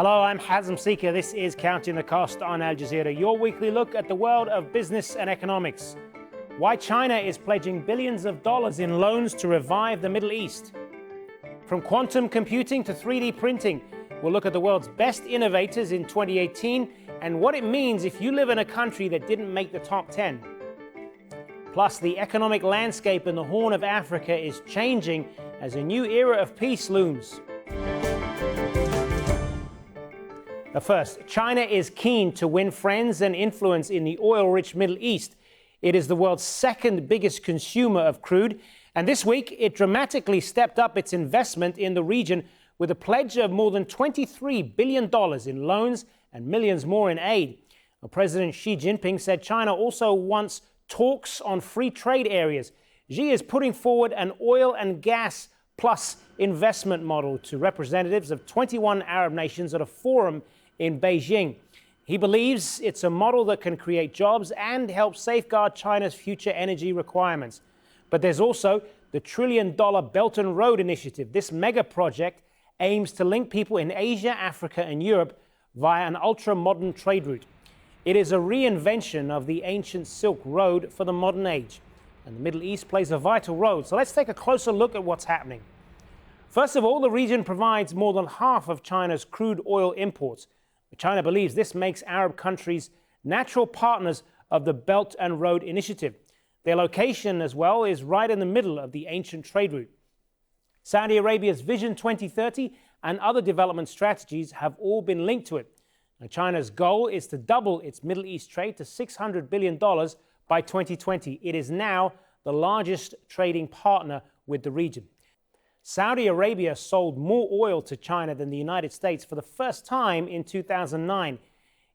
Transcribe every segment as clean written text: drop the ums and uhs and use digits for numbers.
Hello, I'm Hazem Seeker. This is Counting the Cost on Al Jazeera, your weekly look at the world of business and economics. Why China is pledging billions of dollars in loans to revive the Middle East. From quantum computing to 3D printing, we'll look at the world's best innovators in 2018 and what it means if you live in a country that didn't make the top 10. Plus, the economic landscape in the Horn of Africa is changing as a new era of peace looms. But first, China is keen to win friends and influence in the oil-rich Middle East. It is the world's second biggest consumer of crude, and this week it dramatically stepped up its investment in the region with a pledge of more than $23 billion in loans and millions more in aid. President Xi Jinping said China also wants talks on free trade areas. Xi is putting forward an oil and gas plus investment model to representatives of 21 Arab nations at a forum in Beijing. He believes it's a model that can create jobs and help safeguard China's future energy requirements. But there's also the $1 trillion Belt and Road Initiative. This mega project aims to link people in Asia, Africa, and Europe via an ultra-modern trade route. It is a reinvention of the ancient Silk Road for the modern age. And the Middle East plays a vital role. So let's take a closer look at what's happening. First of all, the region provides more than half of China's crude oil imports. China believes this makes Arab countries natural partners of the Belt and Road Initiative. Their location as well is right in the middle of the ancient trade route. Saudi Arabia's Vision 2030 and other development strategies have all been linked to it. Now, China's goal is to double its Middle East trade to $600 billion by 2020. It is now the largest trading partner with the region. Saudi Arabia sold more oil to China than the United States for the first time in 2009.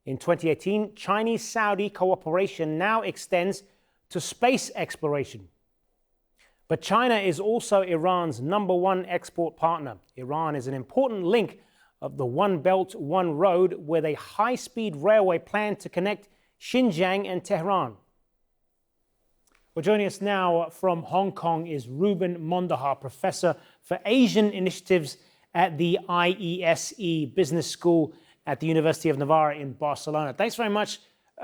In 2018, Chinese-Saudi cooperation now extends to space exploration. But China is also Iran's #1 export partner. Iran is an important link of the One Belt, One Road with a high-speed railway plan to connect Xinjiang and Tehran. Well, joining us now from Hong Kong is Ruben Mondahar, Professor for Asian Initiatives at the IESE Business School at the University of Navarra in Barcelona. Thanks very much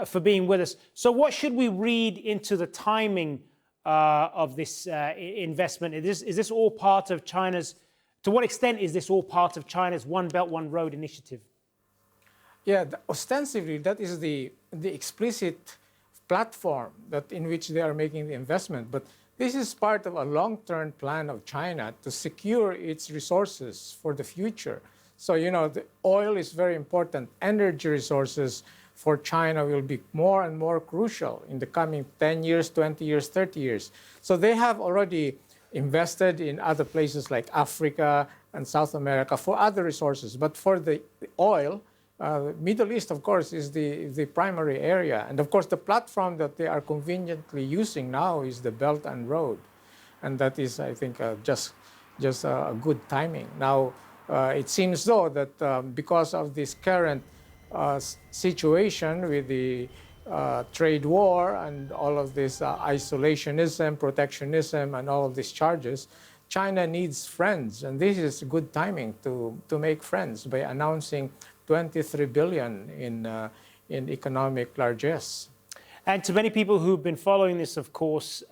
for being with us. So what should we read into the timing of this investment? Is this all part of China's, to what extent is this all part of China's One Belt, One Road initiative? Yeah, ostensibly, that is the explicit platform that in which they are making the investment. But this is part of a long-term plan of China to secure its resources for the future. So, you know, the oil is very important. Energy resources for China will be more and more crucial in the coming 10 years, 20 years, 30 years. So they have already invested in other places like Africa and South America for other resources. But for the oil, Middle East, of course, is the primary area. And of course, the platform that they are conveniently using now is the Belt and Road. And that is, I think, just a good timing. Now, it seems, though, that because of this current situation with the trade war and all of this isolationism, protectionism, and all of these charges, China needs friends. And this is good timing to make friends by announcing $23 billion in economic largesse. And to many people who've been following this, of course,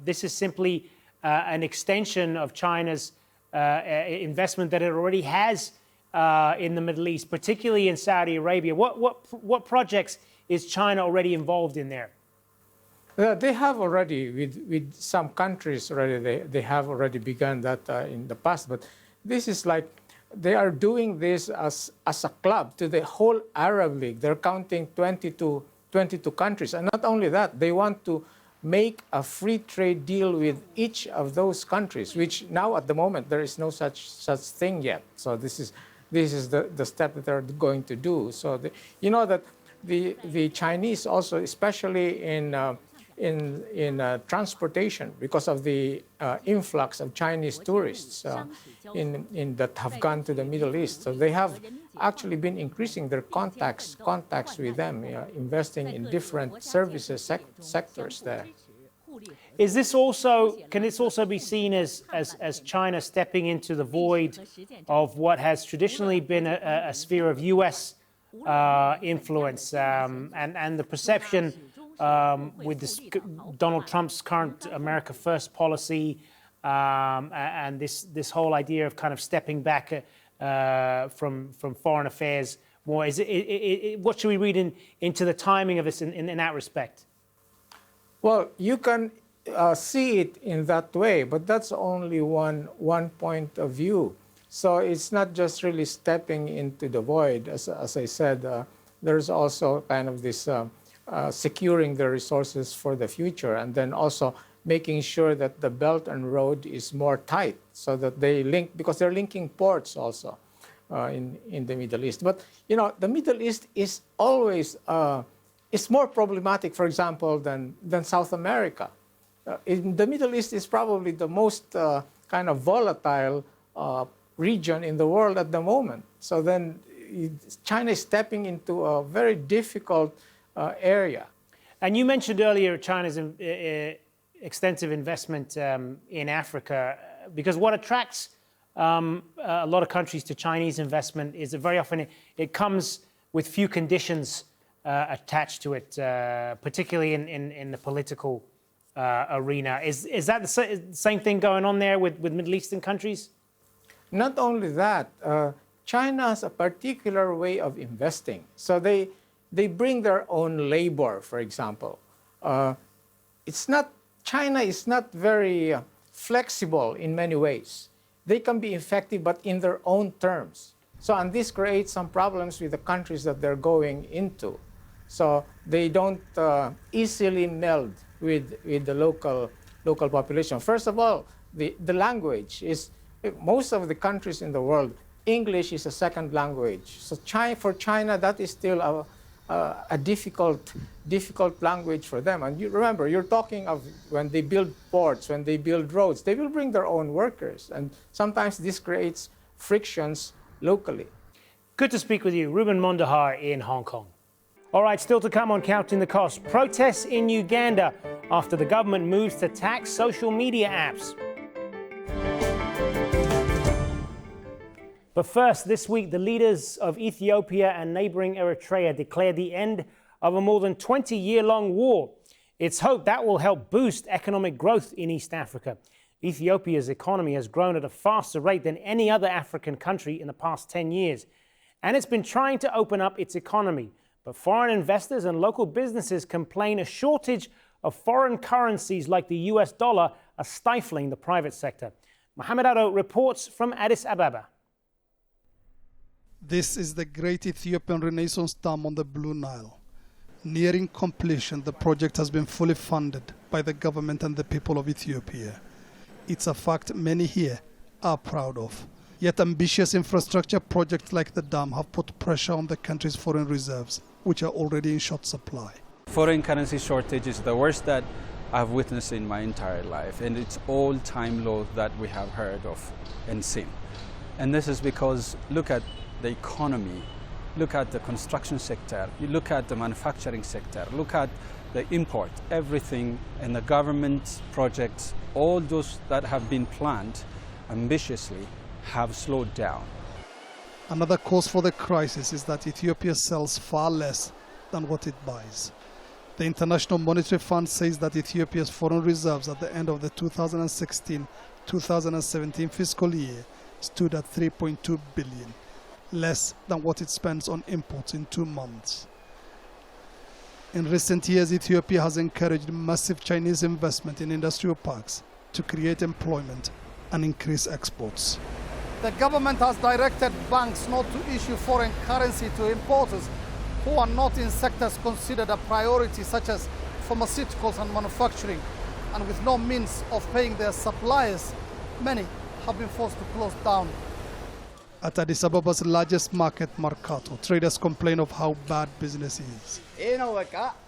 this is simply an extension of China's investment that it already has in the Middle East, particularly in Saudi Arabia. What projects is China already involved in there? They have already, with some countries already, they have already begun that in the past. But this is like, they are doing this as a club to the whole Arab League. They're counting 22 countries. And not only that, they want to make a free trade deal with each of those countries, which now at the moment there is no such thing yet. So this is the step that they're going to do. So you know that the Chinese also, especially in transportation, because of the influx of Chinese tourists that have gone to the Middle East. So they have actually been increasing their contacts with them, investing in different services sectors there. Is this also, can this also be seen as China stepping into the void of what has traditionally been a sphere of US influence and the perception with this, Donald Trump's current America First policy and this whole idea of kind of stepping back from foreign affairs more? What should we read into the timing of this in that respect? Well, you can see it in that way, but that's only one point of view. So it's not just really stepping into the void. As I said, there's also kind of this securing the resources for the future, and then also making sure that the Belt and Road is more tight so that they link, because they're linking ports also in the Middle East. But, you know, the Middle East is always, it's more problematic, for example, than South America. The Middle East is probably the most kind of volatile region in the world at the moment. So then China is stepping into a very difficult area. And you mentioned earlier China's extensive investment in Africa, because what attracts a lot of countries to Chinese investment is that very often it comes with few conditions attached to it, particularly in the political arena. Is that the same thing going on there with Middle Eastern countries? Not only that, China has a particular way of investing. So they bring their own labor, for example. China is not very flexible in many ways. They can be effective, but in their own terms. So, and this creates some problems with the countries that they're going into. So they don't easily meld with the local population. First of all, the language is, most of the countries in the world, English is a second language. So for China, that is still a difficult language for them. And you remember, you're talking of when they build ports, when they build roads, they will bring their own workers. And sometimes this creates frictions locally. Good to speak with you. Ruben Mondahar in Hong Kong. All right, still to come on Counting the Cost. Protests in Uganda after the government moves to tax social media apps. But first, this week, the leaders of Ethiopia and neighboring Eritrea declared the end of a more than 20-year-long war. It's hoped that will help boost economic growth in East Africa. Ethiopia's economy has grown at a faster rate than any other African country in the past 10 years. And it's been trying to open up its economy. But foreign investors and local businesses complain a shortage of foreign currencies like the US dollar are stifling the private sector. Mohamed Ado reports from Addis Ababa. This is the Great Ethiopian Renaissance Dam on the Blue Nile. Nearing completion, the project has been fully funded by the government and the people of Ethiopia. It's a fact many here are proud of. Yet ambitious infrastructure projects like the dam have put pressure on the country's foreign reserves, which are already in short supply. Foreign currency shortage is the worst that I've witnessed in my entire life, and it's all-time low that we have heard of and seen. And this is because, look at the economy, look at the construction sector, you look at the manufacturing sector, look at the import, everything, and the government projects, all those that have been planned ambitiously have slowed down. Another cause for the crisis is that Ethiopia sells far less than what it buys. The International Monetary Fund says that Ethiopia's foreign reserves at the end of the 2016-2017 fiscal year stood at 3.2 billion, less than what it spends on imports in 2 months. In recent years, Ethiopia has encouraged massive Chinese investment in industrial parks to create employment and increase exports. The government has directed banks not to issue foreign currency to importers who are not in sectors considered a priority, such as pharmaceuticals and manufacturing. And with no means of paying their suppliers, many have been forced to close down. At Addis Ababa's largest market, Mercato, traders complain of how bad business is.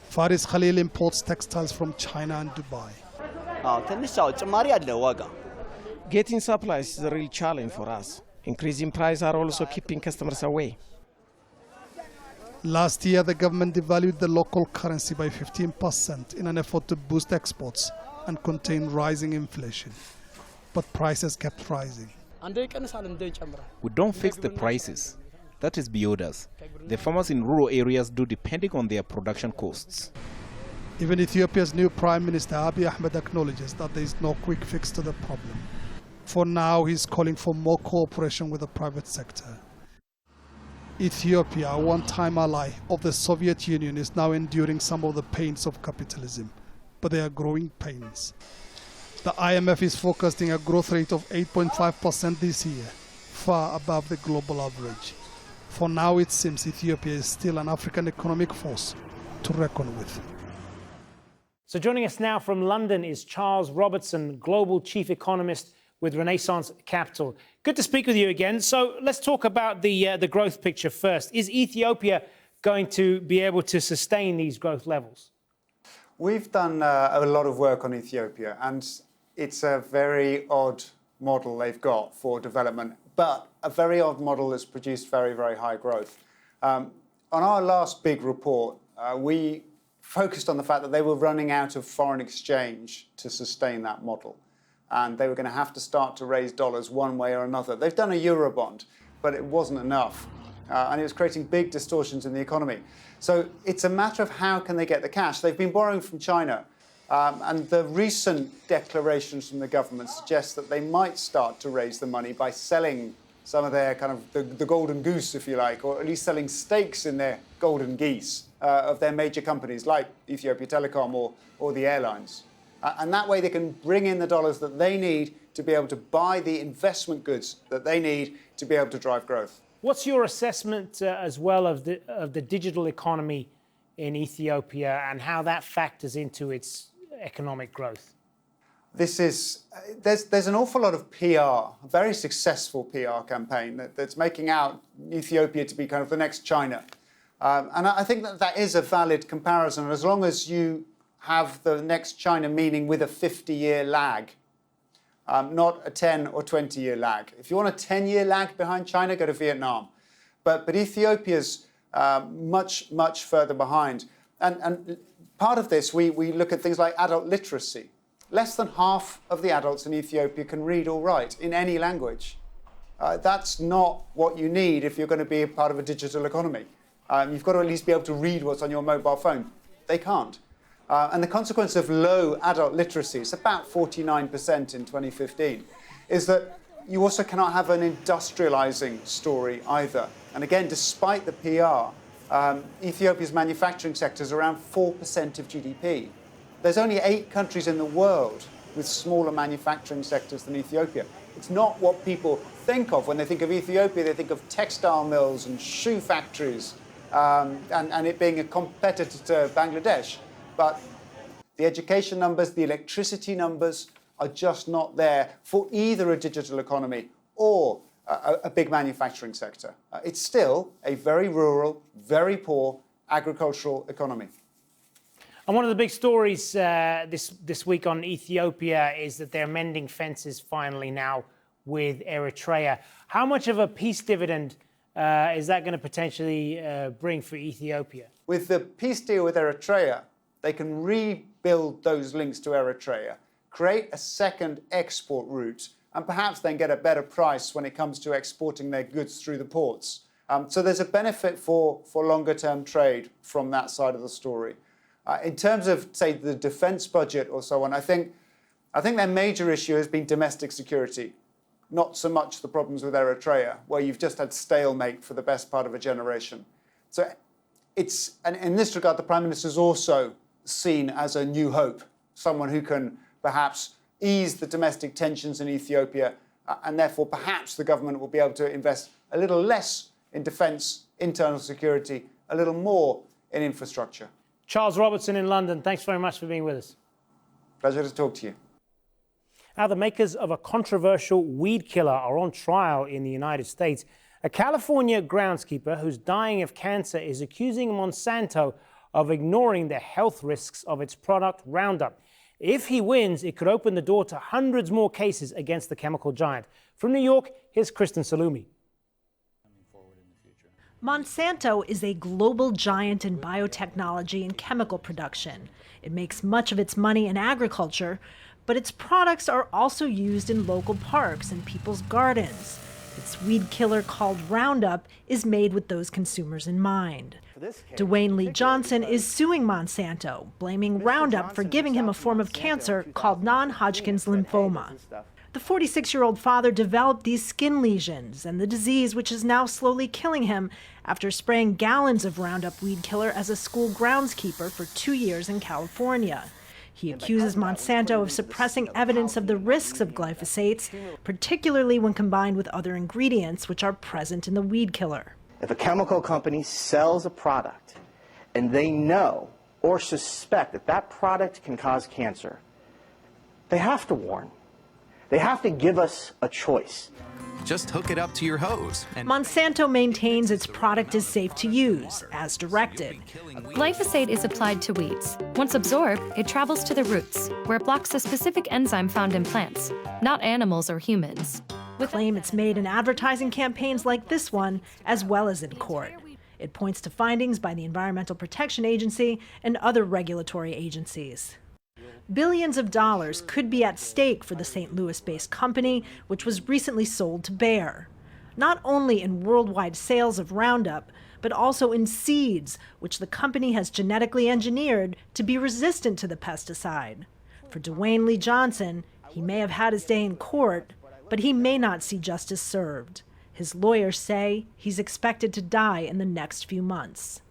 Faris Khalil imports textiles from China and Dubai. Getting supplies is a real challenge for us. Increasing prices are also keeping customers away. Last year, the government devalued the local currency by 15% in an effort to boost exports and contain rising inflation. But prices kept rising. We don't fix the prices. That is beyond us. The farmers in rural areas do, depending on their production costs. Even Ethiopia's new Prime Minister Abiy Ahmed acknowledges that there is no quick fix to the problem. For now, he's calling for more cooperation with the private sector. Ethiopia, a one-time ally of the Soviet Union, is now enduring some of the pains of capitalism, but they are growing pains. The IMF is forecasting a growth rate of 8.5% this year, far above the global average. For now, it seems Ethiopia is still an African economic force to reckon with. So joining us now from London is Charles Robertson, Global Chief Economist with Renaissance Capital. Good to speak with you again. So let's talk about the growth picture first. Is Ethiopia going to be able to sustain these growth levels? We've done a lot of work on Ethiopia, and it's a very odd model they've got for development, but a very odd model that's produced very, very high growth. On our last big report, we focused on the fact that they were running out of foreign exchange to sustain that model. And they were going to have to start to raise dollars one way or another. They've done a Eurobond, but it wasn't enough. And it was creating big distortions in the economy. So it's a matter of how can they get the cash. They've been borrowing from China. And the recent declarations from the government suggest that they might start to raise the money by selling some of their kind of the golden goose, if you like, or at least selling stakes in their golden geese of their major companies like Ethiopia Telecom or the airlines. And that way they can bring in the dollars that they need to be able to buy the investment goods that they need to be able to drive growth. What's your assessment as well of the digital economy in Ethiopia and how that factors into its economic growth? There's an awful lot of PR, a very successful PR campaign that's making out Ethiopia to be kind of the next China. And I think that is a valid comparison, as long as you have the next China meaning with a 50-year lag, not a 10 or 20-year lag. If you want a 10-year lag behind China, go to Vietnam. But Ethiopia's much, much further behind. And part of this, we look at things like adult literacy. Less than half of the adults in Ethiopia can read or write in any language. That's not what you need if you're going to be a part of a digital economy. You've got to at least be able to read what's on your mobile phone. They can't. And the consequence of low adult literacy, it's about 49% in 2015, is that you also cannot have an industrializing story either. And again, despite the PR, Ethiopia's manufacturing sector is around 4% of GDP. There's only 8 countries in the world with smaller manufacturing sectors than Ethiopia. It's not what people think of when they think of Ethiopia. They think of textile mills and shoe factories and it being a competitor to Bangladesh. But the education numbers, the electricity numbers are just not there for either a digital economy or a big manufacturing sector. It's still a very rural, very poor agricultural economy. And one of the big stories this week on Ethiopia is that they're mending fences finally now with Eritrea. How much of a peace dividend is that going to potentially bring for Ethiopia? With the peace deal with Eritrea, they can rebuild those links to Eritrea, create a second export route, and perhaps then get a better price when it comes to exporting their goods through the ports. So there's a benefit for longer-term trade from that side of the story. In terms of, say, the defense budget or so on, I think their major issue has been domestic security, not so much the problems with Eritrea, where you've just had stalemate for the best part of a generation. So and in this regard, the Prime Minister is also seen as a new hope, someone who can perhaps ease the domestic tensions in Ethiopia, and therefore perhaps the government will be able to invest a little less in defence, internal security, a little more in infrastructure. Charles Robertson in London, thanks very much for being with us. Pleasure to talk to you. Now, the makers of a controversial weed killer are on trial in the United States. A California groundskeeper who's dying of cancer is accusing Monsanto of ignoring the health risks of its product, Roundup. If he wins, it could open the door to hundreds more cases against the chemical giant. From New York, here's Kristen Salumi. Monsanto is a global giant in biotechnology and chemical production. It makes much of its money in agriculture, but its products are also used in local parks and people's gardens. Its weed killer called Roundup is made with those consumers in mind. Dwayne Lee Johnson is suing Monsanto, blaming Roundup for giving him a form of cancer called non-Hodgkin's lymphoma. The 46-year-old father developed these skin lesions and the disease which is now slowly killing him after spraying gallons of Roundup weed killer as a school groundskeeper for 2 years in California. He accuses Monsanto of suppressing evidence of the risks of glyphosates, particularly when combined with other ingredients which are present in the weed killer. If a chemical company sells a product and they know or suspect that that product can cause cancer, they have to warn. They have to give us a choice. Just hook it up to your hose. Monsanto maintains its product is safe to use, as directed. Glyphosate is applied to weeds. Once absorbed, it travels to the roots, where it blocks a specific enzyme found in plants, not animals or humans. With claim it's made in advertising campaigns like this one, as well as in court. It points to findings by the Environmental Protection Agency and other regulatory agencies. Billions of dollars could be at stake for the St. Louis-based company, which was recently sold to Bayer. Not only in worldwide sales of Roundup, but also in seeds, which the company has genetically engineered to be resistant to the pesticide. For Dwayne Lee Johnson, he may have had his day in court, but he may not see justice served. His lawyers say he's expected to die in the next few months.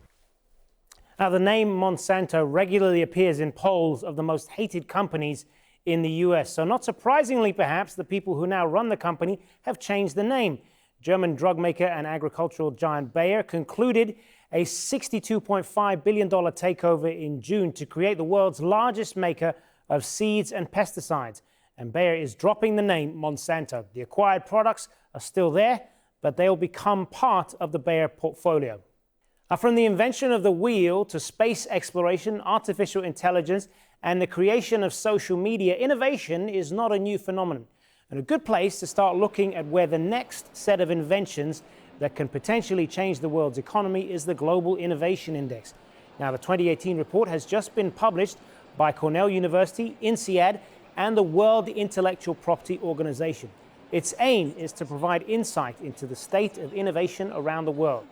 Now, the name Monsanto regularly appears in polls of the most hated companies in the US. So not surprisingly, perhaps, the people who now run the company have changed the name. German drug maker and agricultural giant Bayer concluded a $62.5 billion takeover in June to create the world's largest maker of seeds and pesticides. And Bayer is dropping the name Monsanto. The acquired products are still there, but they will become part of the Bayer portfolio. From the invention of the wheel to space exploration, artificial intelligence, and the creation of social media, innovation is not a new phenomenon. And a good place to start looking at where the next set of inventions that can potentially change the world's economy is the Global Innovation Index. Now, the 2018 report has just been published by Cornell University, INSEAD, and the World Intellectual Property Organization. Its aim is to provide insight into the state of innovation around the world.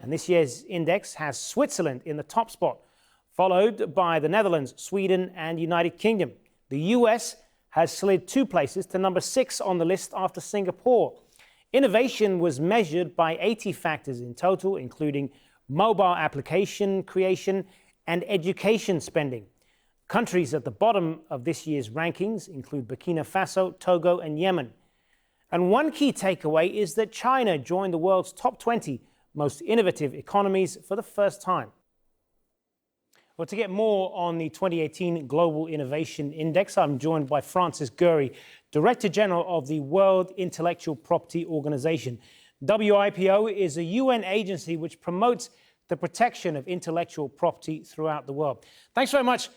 And this year's index has Switzerland in the top spot, followed by the Netherlands, Sweden, and United Kingdom. The US has slid 2 places to number 6 on the list after Singapore. Innovation was measured by 80 factors in total, including mobile application creation and education spending. Countries at the bottom of this year's rankings include Burkina Faso, Togo, and Yemen. And one key takeaway is that China joined the world's top 20 most innovative economies for the first time. Well, to get more on the 2018 Global Innovation Index, I'm joined by Francis Gurry, Director General of the World Intellectual Property Organization. WIPO is a UN agency which promotes the protection of intellectual property throughout the world. Thanks very much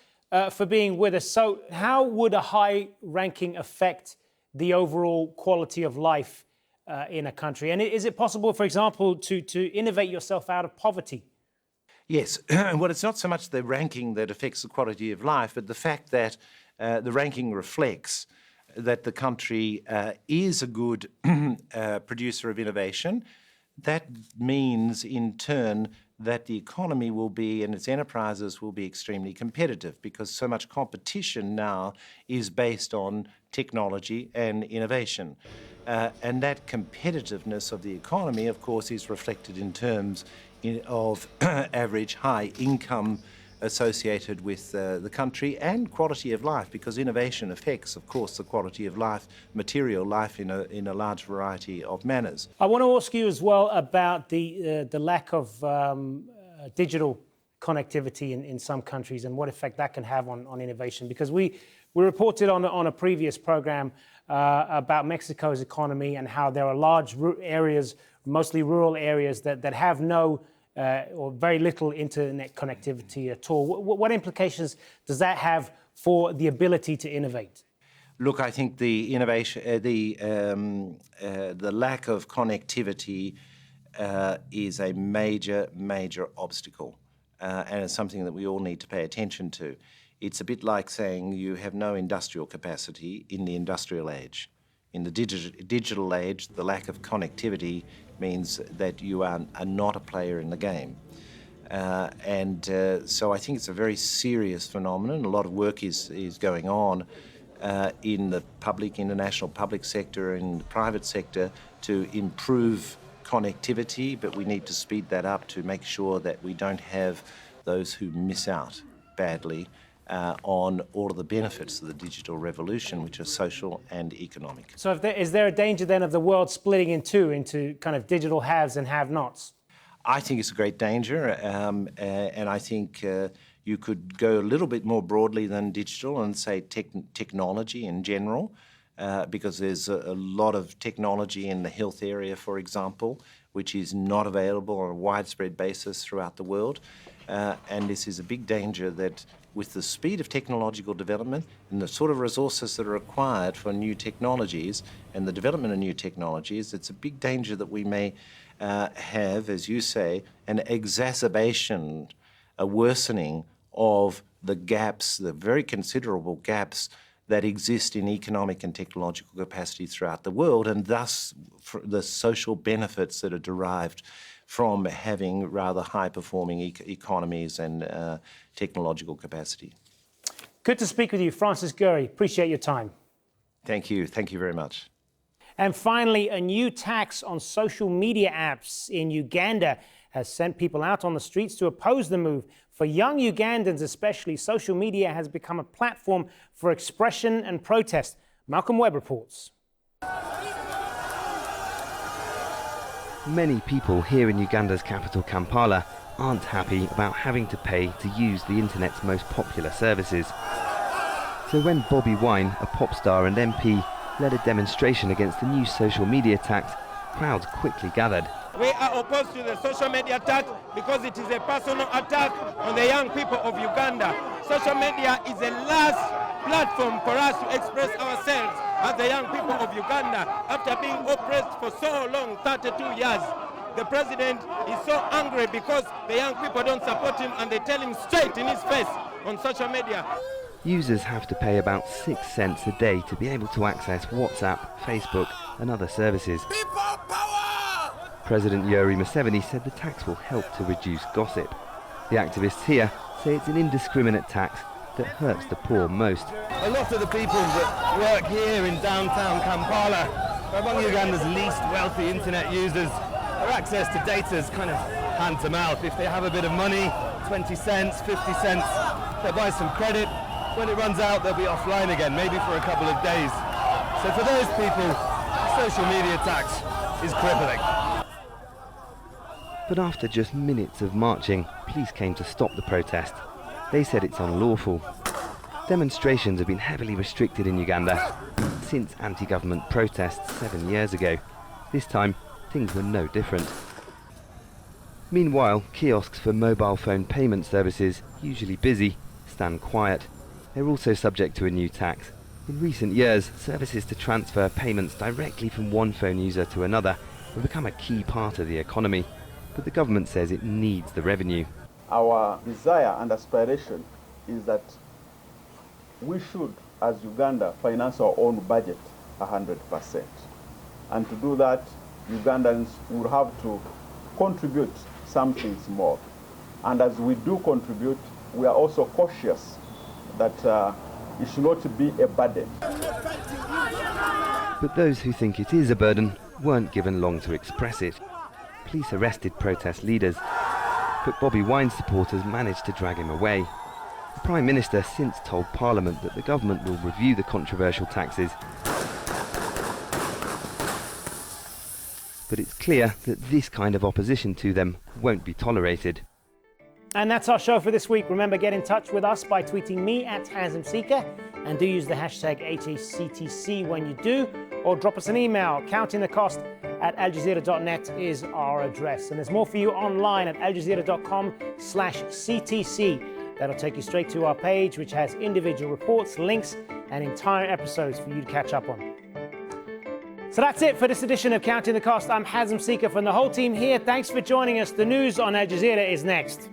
for being with us. So how would a high ranking affect the overall quality of life in a country? And is it possible, for example, to innovate yourself out of poverty? Yes. Well, it's not so much the ranking that affects the quality of life, but the fact that the ranking reflects that the country is a good producer of innovation. That means, in turn, that the economy will be and its enterprises will be extremely competitive, because so much competition now is based on technology and innovation. And that competitiveness of the economy, of course, is reflected in terms of average high income associated with the country and quality of life, because innovation affects, of course, the quality of life, material life, in a large variety of manners. I want to ask you as well about the lack of digital connectivity in some countries and what effect that can have on innovation, because we reported on a previous program about Mexico's economy and how there are large areas, mostly rural areas, that have no or very little internet connectivity at all. What implications does that have for the ability to innovate? Look, I think the innovation, the lack of connectivity is a major, major obstacle, and it's something that we all need to pay attention to. It's a bit like saying you have no industrial capacity in the industrial age. In the digital age, the lack of connectivity means that you are not a player in the game. So I think it's a very serious phenomenon. A lot of work is going on in the public, international public sector and the private sector to improve connectivity, but we need to speed that up to make sure that we don't have those who miss out badly on all of the benefits of the digital revolution, which are social and economic. So is there a danger then of the world splitting in two into kind of digital haves and have-nots? I think it's a great danger, and I think you could go a little bit more broadly than digital and say technology in general, because there's a lot of technology in the health area, for example, which is not available on a widespread basis throughout the world. And this is a big danger that with the speed of technological development and the sort of resources that are required for new technologies and the development of new technologies, it's a big danger that we may have, as you say, an exacerbation, a worsening of the gaps, the very considerable gaps that exist in economic and technological capacity throughout the world, and thus the social benefits that are derived from having rather high-performing economies and technological capacity. Good to speak with you, Francis Gurry. Appreciate your time. Thank you. Thank you very much. And finally, a new tax on social media apps in Uganda has sent people out on the streets to oppose the move. For young Ugandans especially, social media has become a platform for expression and protest. Malcolm Webb reports. Many people here in Uganda's capital, Kampala, aren't happy about having to pay to use the internet's most popular services. So when Bobby Wine, a pop star and MP, led a demonstration against the new social media tax, crowds quickly gathered. We are opposed to the social media tax because it is a personal attack on the young people of Uganda. Social media is the last platform for us to express ourselves as the young people of Uganda after being oppressed for so long, 32 years. The president is so angry because the young people don't support him and they tell him straight in his face on social media. Users have to pay about 6 cents a day to be able to access WhatsApp, Facebook and other services. President Yoweri Museveni said the tax will help to reduce gossip. The activists here say it's an indiscriminate tax that hurts the poor most. A lot of the people that work here in downtown Kampala are among Uganda's least wealthy internet users. Their access to data is kind of hand to mouth. If they have a bit of money, 20 cents, 50 cents, they'll buy some credit. When it runs out, they'll be offline again, maybe for a couple of days. So for those people, social media tax is crippling. But after just minutes of marching, police came to stop the protest. They said it's unlawful. Demonstrations have been heavily restricted in Uganda since anti-government protests 7 years ago. This time, things were no different. Meanwhile, kiosks for mobile phone payment services, usually busy, stand quiet. They're also subject to a new tax. In recent years, services to transfer payments directly from one phone user to another have become a key part of the economy, but the government says it needs the revenue. Our desire and aspiration is that we should, as Uganda, finance our own budget 100%. And to do that, Ugandans will have to contribute something small. And as we do contribute, we are also cautious that it should not be a burden. But those who think it is a burden weren't given long to express it. Police arrested protest leaders, but Bobby Wine's supporters managed to drag him away. The Prime Minister since told Parliament that the government will review the controversial taxes. But it's clear that this kind of opposition to them won't be tolerated. And that's our show for this week. Remember, get in touch with us by tweeting me at @HazemSeeker, and do use the hashtag HACTC when you do, or drop us an email. countingthecost@aljazeera.net is our address. And there's more for you online at aljazeera.com/CTC. That'll take you straight to our page, which has individual reports, links, and entire episodes for you to catch up on. So that's it for this edition of Counting the Cost. I'm Hazem Sika from the whole team here. Thanks for joining us. The news on Al Jazeera is next.